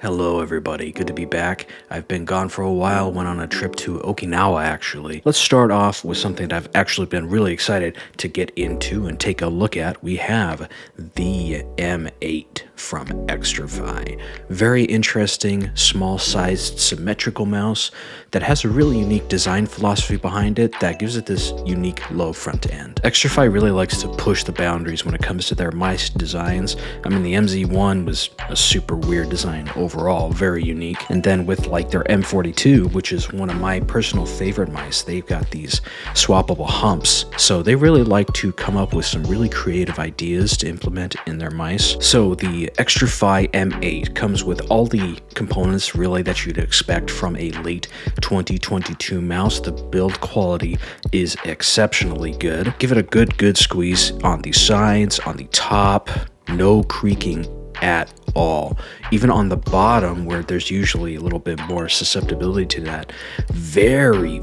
Hello everybody, good to be back. I've been gone for a while, went on a trip to Okinawa actually. Let's start off with something that I've actually been really excited to get into and take a look at. We have the M8 from Xtrfy. Very interesting, small-sized, symmetrical mouse that has a really unique design philosophy behind it that gives it this unique low front end. Xtrfy really likes to push the boundaries when it comes to their mice designs. I mean, the MZ1 was a super weird design overall, very unique. And then with like their M42, which is one of my personal favorite mice, they've got these swappable humps. So they really like to come up with some really creative ideas to implement in their mice. So the Xtrfy M8 comes with all the components really that you'd expect from a late 2022 mouse. The build quality is exceptionally good. Give it a good squeeze on the sides, on the top, no creaking at all. Even on the bottom, where there's usually a little bit more susceptibility to that, very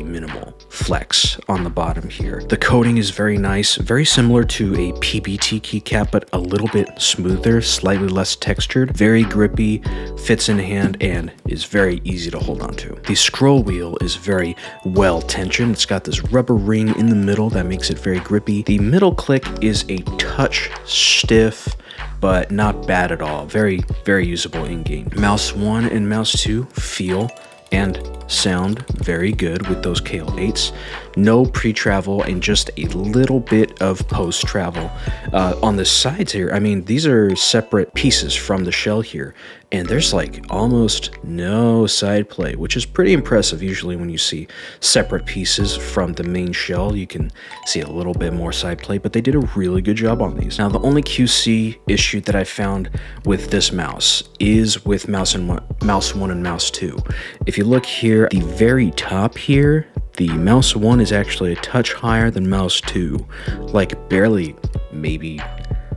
minimal flex on the bottom here. The coating is very nice, very similar to a PBT keycap, but a little bit smoother, slightly less textured, very grippy, fits in hand, and is very easy to hold on to. The scroll wheel is very well tensioned. It's got this rubber ring in the middle that makes it very grippy. The middle click is a touch stiff, but not bad at all. Very usable in-game. Mouse 1 and Mouse 2 feel and sound very good with those KL8s. No pre-travel and just a little bit of post-travel. On the sides here, I mean, these are separate pieces from the shell here, and there's like almost no side play, which is pretty impressive. Usually when you see separate pieces from the main shell, you can see a little bit more side play, but they did a really good job on these. Now, the only QC issue that I found with this mouse is with Mouse 1 and Mouse 2. If you look here, the very top here, the Mouse 1 is actually a touch higher than Mouse 2, like barely, maybe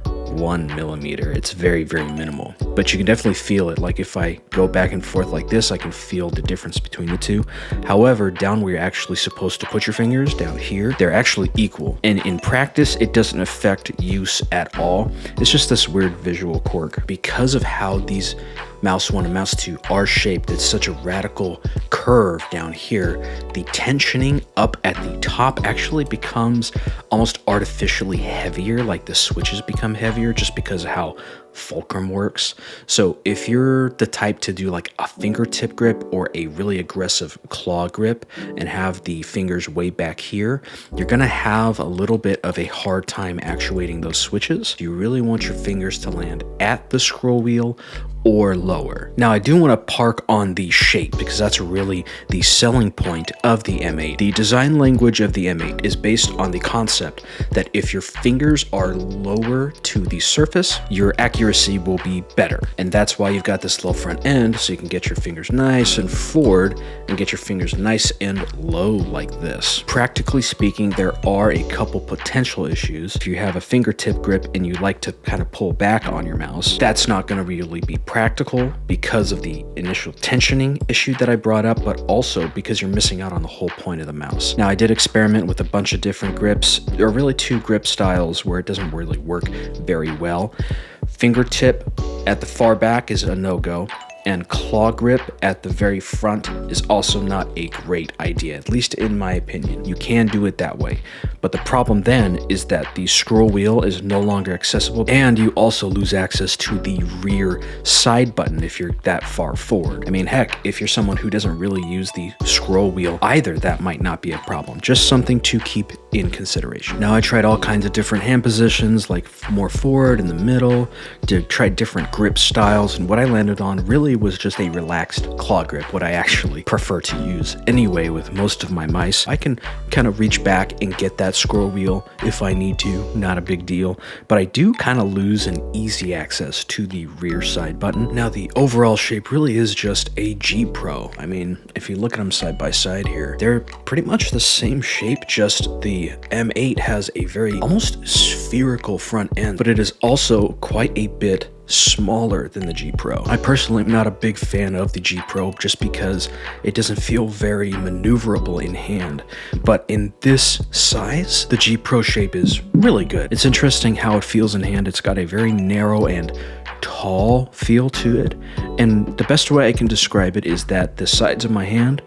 1 millimeter. It's very minimal, but you can definitely feel it. Like if I go back and forth like this, I can feel the difference between the two. However, down where you're actually supposed to put your fingers, down here, they're actually equal. And in practice, it doesn't affect use at all. It's just this weird visual quirk. Because of how these Mouse 1 and Mouse 2 are shaped, it's such a radical curve down here. The tensioning up at the top actually becomes almost artificially heavier, like the switches become heavier just because of how fulcrum works. So if you're the type to do like a fingertip grip or a really aggressive claw grip and have the fingers way back here, you're gonna have a little bit of a hard time actuating those switches. You really want your fingers to land at the scroll wheel or lower. Now, I do want to park on the shape because that's really the selling point of the M8. The design language of the M8 is based on the concept that if your fingers are lower to the surface, your accuracy will be better. And that's why you've got this low front end, so you can get your fingers nice and forward and get your fingers nice and low like this. Practically speaking, there are a couple potential issues. If you have a fingertip grip and you like to kind of pull back on your mouse, that's not going to really be practical because of the initial tensioning issue that I brought up, but also because you're missing out on the whole point of the mouse. Now, I did experiment with a bunch of different grips. There are really two grip styles where it doesn't really work very well. Fingertip at the far back is a no-go, and claw grip at the very front is also not a great idea, at least in my opinion. You can do it that way, but the problem then is that the scroll wheel is no longer accessible, and you also lose access to the rear side button if you're that far forward. I mean, heck, if you're someone who doesn't really use the scroll wheel either, that might not be a problem. Just something to keep in consideration. Now, I tried all kinds of different hand positions, like more forward, in the middle, to try different grip styles, and what I landed on really was just a relaxed claw grip, what I actually prefer to use anyway with most of my mice. I can kind of reach back and get that scroll wheel if I need to, not a big deal, but I do kind of lose an easy access to the rear side button. Now, the overall shape really is just a G Pro. I mean, if you look at them side by side here, they're pretty much the same shape, just the M8 has a very almost spherical front end, but it is also quite a bit smaller than the G Pro. I personally am not a big fan of the G Pro just because it doesn't feel very maneuverable in hand. But in this size, the G Pro shape is really good. It's interesting how it feels in hand. It's got a very narrow and tall feel to it. And the best way I can describe it is that the sides of my hand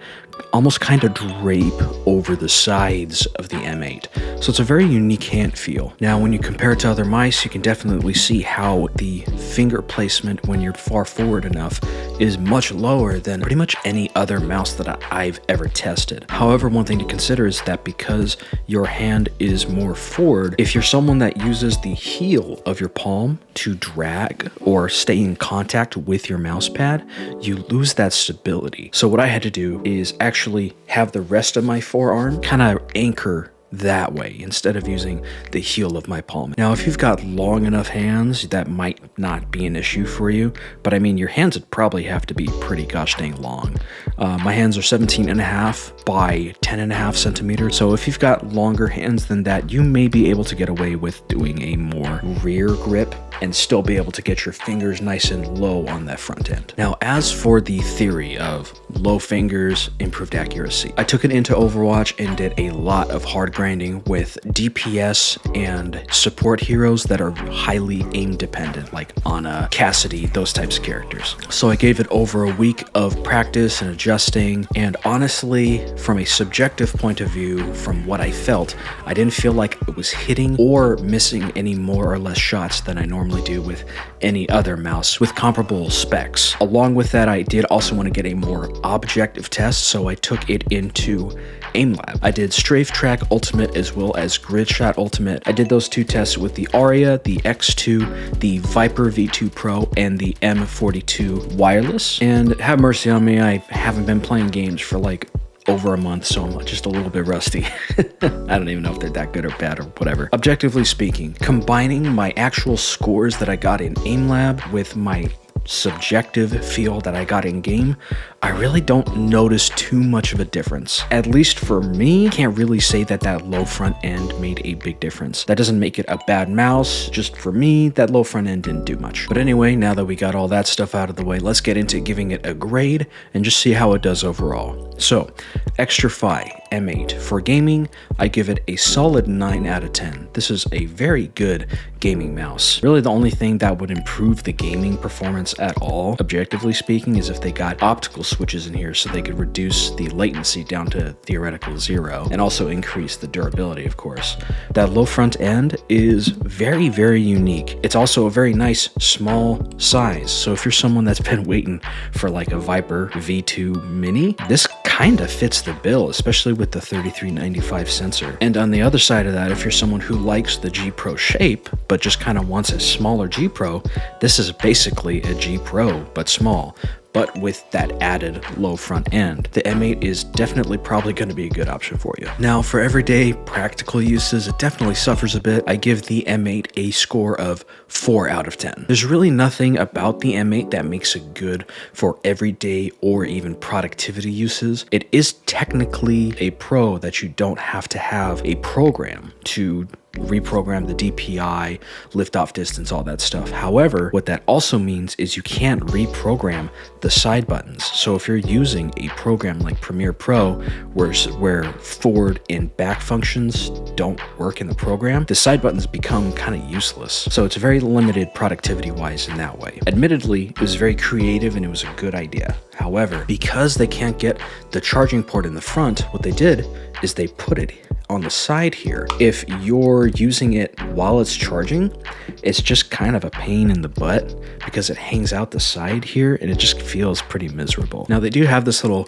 almost kind of drape over the sides of the M8. So it's a very unique hand feel. Now, when you compare it to other mice, you can definitely see how the finger placement when you're far forward enough is much lower than pretty much any other mouse that I've ever tested. However, one thing to consider is that because your hand is more forward, if you're someone that uses the heel of your palm to drag or stay in contact with your mouse pad, you lose that stability. So what I had to do is actually have the rest of my forearm kind of anchor that way instead of using the heel of my palm. Now, if you've got long enough hands, that might not be an issue for you, but I mean, your hands would probably have to be pretty gosh dang long. My hands are 17.5 by 10.5 centimeters. So if you've got longer hands than that, you may be able to get away with doing a more rear grip and still be able to get your fingers nice and low on that front end. Now, as for the theory of low fingers, improved accuracy, I took it into Overwatch and did a lot of hard grinding with DPS and support heroes that are highly aim dependent, like Ana, Cassidy, those types of characters. So I gave it over a week of practice and adjusting, and honestly, from a subjective point of view, from what I felt, I didn't feel like it was hitting or missing any more or less shots than I normally do with any other mouse with comparable specs. Along with that, I did also want to get a more objective test, so I took it into AimLab. I did Strafe Track Ultimate as well as Grid Shot Ultimate. I did those two tests with the Aria, the X2, the Viper V2 Pro, and the M42 wireless. And have mercy on me, I haven't been playing games for like over a month, so I'm just a little bit rusty. I don't even know if they're that good or bad or whatever. Objectively speaking, combining my actual scores that I got in AimLab with my subjective feel that I got in game, I really don't notice too much of a difference. At least for me, can't really say that that low front end made a big difference. That doesn't make it a bad mouse, just for me, that low front end didn't do much. But anyway, now that we got all that stuff out of the way, let's get into giving it a grade and just see how it does overall. So, Xtrfy M8. For gaming, I give it a solid 9 out of 10. This is a very good gaming mouse. Really, the only thing that would improve the gaming performance at all, objectively speaking, is if they got optical switches in here so they could reduce the latency down to theoretical 0 and also increase the durability, of course. That low front end is very, very unique. It's also a very nice small size. So if you're someone that's been waiting for like a Viper V2 Mini, this kind of fits the bill, especially with the 3395 sensor. And on the other side of that, if you're someone who likes the G Pro shape, but just kind of wants a smaller G Pro, this is basically a G Pro, but small, but with that added low front end. The M8 is definitely probably going to be a good option for you. Now, for everyday practical uses, it definitely suffers a bit. I give the M8 a score of 4 out of 10. There's really nothing about the M8 that makes it good for everyday or even productivity uses. It is technically a Pro that you don't have to have a program to reprogram the DPI, liftoff distance, all that stuff. However, what that also means is you can't reprogram the side buttons. So if you're using a program like Premiere Pro where forward and back functions don't work in the program, the side buttons become kind of useless. So it's very limited productivity wise in that way. Admittedly, it was very creative and it was a good idea. However, because they can't get the charging port in the front, what they did is they put it on the side here. If you're using it while it's charging, it's just kind of a pain in the butt because it hangs out the side here and it just feels pretty miserable. Now they do have this little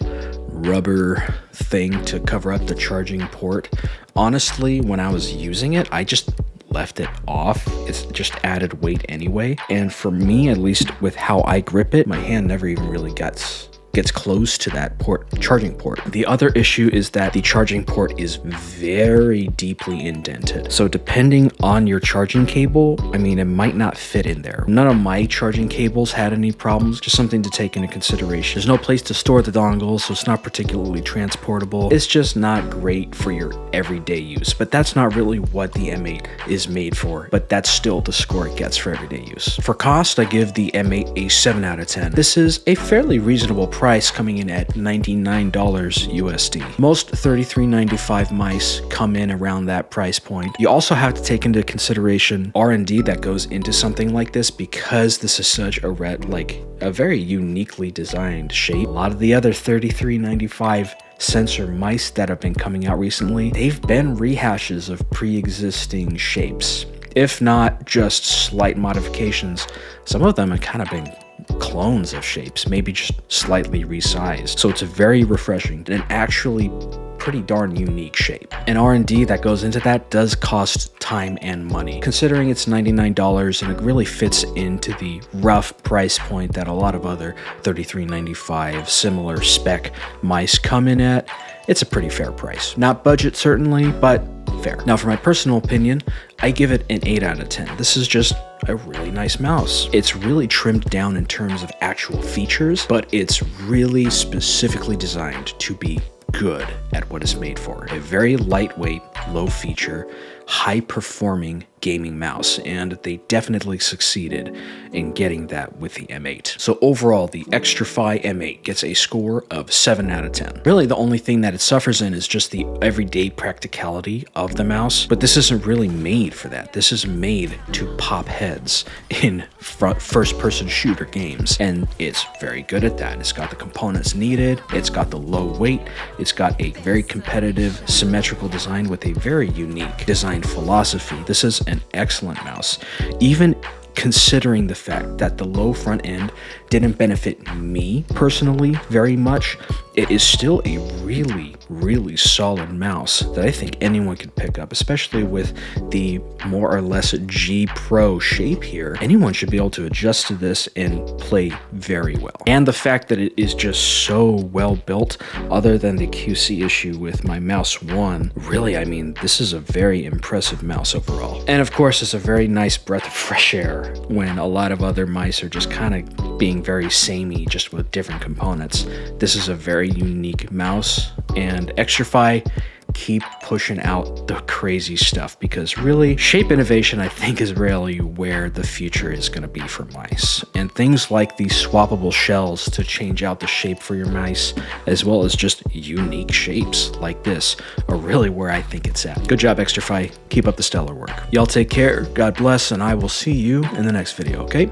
rubber thing to cover up the charging port. Honestly, when I was using it, I just left it off. It's just added weight anyway. And for me, at least with how I grip it, my hand never even really got gets close to that charging port. The other issue is that the charging port is very deeply indented. So depending on your charging cable, I mean, it might not fit in there. None of my charging cables had any problems, just something to take into consideration. There's no place to store the dongle, so it's not particularly transportable. It's just not great for your everyday use, but that's not really what the M8 is made for, but that's still the score it gets for everyday use. For cost, I give the M8 a 7 out of 10. This is a fairly reasonable price, coming in at $99 USD. Most $33.95 mice come in around that price point. You also have to take into consideration R&D that goes into something like this, because this is such a very uniquely designed shape. A lot of the other $33.95 sensor mice that have been coming out recently, they've been rehashes of pre-existing shapes. If not just slight modifications, some of them have kind of been clones of shapes, maybe just slightly resized. So it's a very refreshing and actually pretty darn unique shape. And R&D that goes into that does cost time and money. Considering it's $99 and it really fits into the rough price point that a lot of other $33.95 similar spec mice come in at, it's a pretty fair price. Not budget certainly, but fair. Now for my personal opinion, I give it an 8 out of 10. This is just a really nice mouse. It's really trimmed down in terms of actual features, but it's really specifically designed to be good at what it's made for. A very lightweight, low feature, high performing gaming mouse, and they definitely succeeded in getting that with the M8. So overall, the Xtrfy M8 gets a score of 7 out of 10. Really, the only thing that it suffers in is just the everyday practicality of the mouse, but this isn't really made for that. This is made to pop heads in first-person shooter games, and it's very good at that. It's got the components needed, it's got the low weight, it's got a very competitive, symmetrical design with a very unique design philosophy. This is an excellent mouse, even considering the fact that the low front end didn't benefit me personally very much. It is still a really solid mouse that I think anyone could pick up, especially with the more or less G Pro shape here. Anyone should be able to adjust to this and play very well. And the fact that it is just so well built, other than the QC issue with my mouse 1, really, I mean, this is a very impressive mouse overall. And of course, it's a very nice breath of fresh air when a lot of other mice are just kind of being very samey, just with different components. This is a very unique mouse, and Xtrfy, keep pushing out the crazy stuff, because really, shape innovation, I think, is really where the future is going to be for mice. And things like these swappable shells to change out the shape for your mice, as well as just unique shapes like this, are really where I think it's at. Good job, Xtrfy. Keep up the stellar work. Y'all take care, God bless, and I will see you in the next video, okay?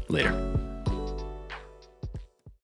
Later.